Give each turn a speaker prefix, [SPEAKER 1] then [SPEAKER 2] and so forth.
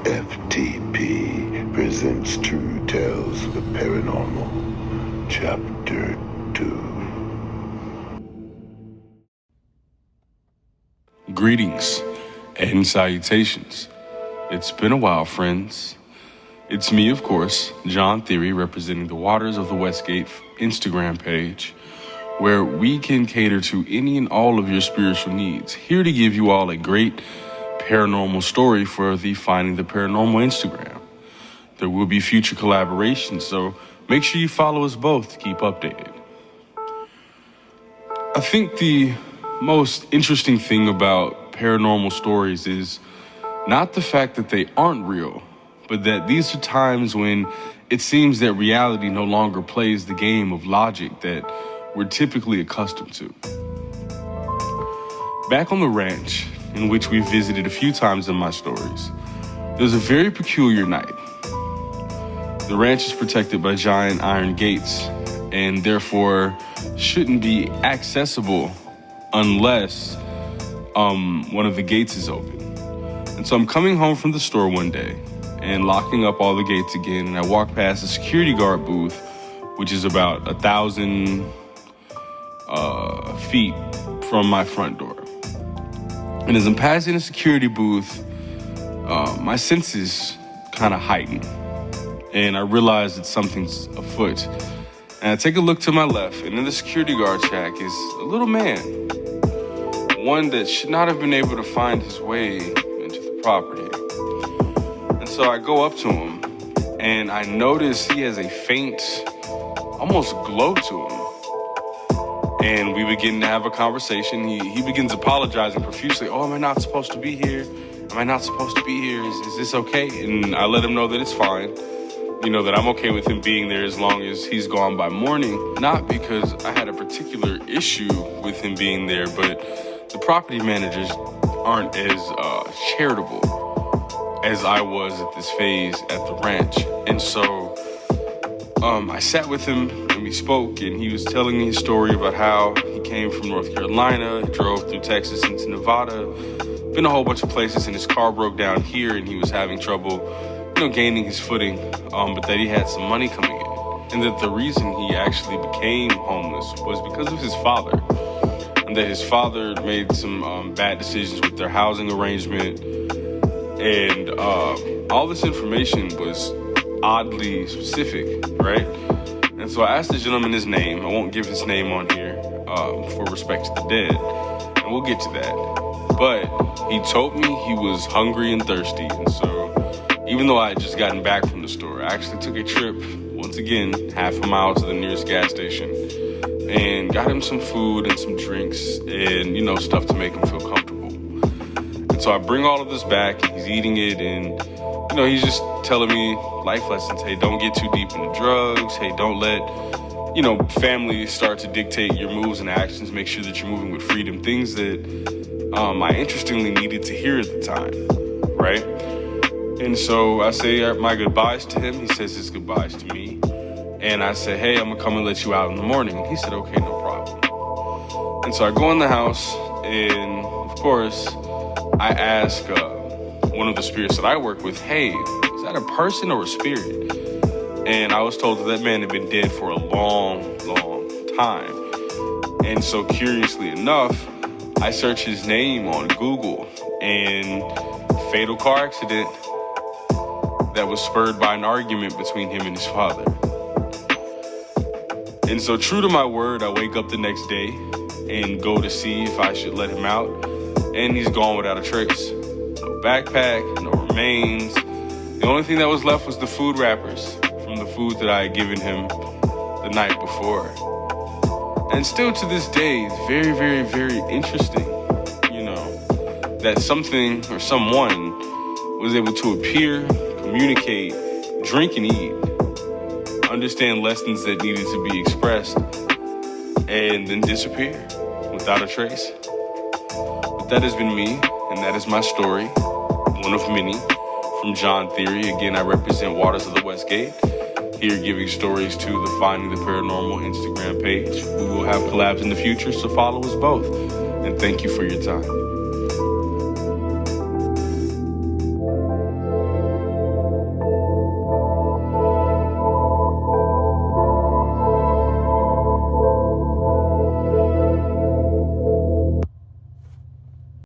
[SPEAKER 1] F.T.P. presents True Tales of the Paranormal, Chapter 2.
[SPEAKER 2] Greetings and salutations. It's been a while, friends. It's me, of course, Jon Theory, representing the Waters of the Westgate Instagram page, where we can cater to any and all of your spiritual needs. Here to give you all a great paranormal story for the Finding the Paranormal Instagram. There will be future collaborations, so make sure you follow us both to keep updated. I think the most interesting thing about paranormal stories is not the fact that they aren't real, but that these are times when it seems that reality no longer plays the game of logic that we're typically accustomed to. Back on the ranch, in which we visited a few times in my stories, there's a very peculiar night. The ranch is protected by giant iron gates and therefore shouldn't be accessible unless one of the gates is open. And so I'm coming home from the store one day and locking up all the gates again, and I walk past a security guard booth, which is about 1,000 feet from my front door. And as I'm passing a security booth, my senses kind of heighten, and I realize that something's afoot. And I take a look to my left, and in the security guard shack is a little man, one that should not have been able to find his way into the property. And so I go up to him, and I notice he has a faint, almost glow to him. And we begin to have a conversation. He begins apologizing profusely. Oh, am I not supposed to be here? Am I not supposed to be here? Is this okay? And I let him know that it's fine. You know, that I'm okay with him being there as long as he's gone by morning. Not because I had a particular issue with him being there, but the property managers aren't as charitable as I was at this phase at the ranch. And so I sat with him and we spoke, and he was telling me his story about how he came from North Carolina, drove through Texas into Nevada, been a whole bunch of places, and his car broke down here and he was having trouble, gaining his footing, but that he had some money coming in. And that the reason he actually became homeless was because of his father. And that his father made some bad decisions with their housing arrangement. And all this information was oddly specific, right? And so I asked the gentleman his name. I won't give his name on here for respect to the dead, and we'll get to that. But he told me he was hungry and thirsty, and so even though I had just gotten back from the store, I actually took a trip, once again, half a mile to the nearest gas station, and got him some food and some drinks and, stuff to make him feel comfortable. And so I bring all of this back, and he's eating it, and he's just telling me life lessons. Hey, don't get too deep into drugs. Hey, don't let, family start to dictate your moves and actions. Make sure that you're moving with freedom. Things that I interestingly needed to hear at the time, right? And so I say my goodbyes to him. He says his goodbyes to me. And I say, hey, I'm going to come and let you out in the morning. And he said, okay, no problem. And so I go in the house, and of course, I ask one of the spirits that I work with, hey, is that a person or a spirit? And I was told that man had been dead for a long, long time. And so curiously enough, I searched his name on Google, and fatal car accident that was spurred by an argument between him and his father. And so true to my word, I wake up the next day and go to see if I should let him out, and he's gone without a trace. No backpack, no remains. The only thing that was left was the food wrappers from the food that I had given him the night before. And still to this day, it's very, very, very interesting, that something or someone was able to appear, communicate, drink and eat, understand lessons that needed to be expressed, and then disappear without a trace. But that has been me, and that is my story, one of many, from Jon Theory. Again, I represent Waters of the Westgate, here giving stories to the Finding the Paranormal Instagram page. We will have collabs in the future, so follow us both. And thank you for your time.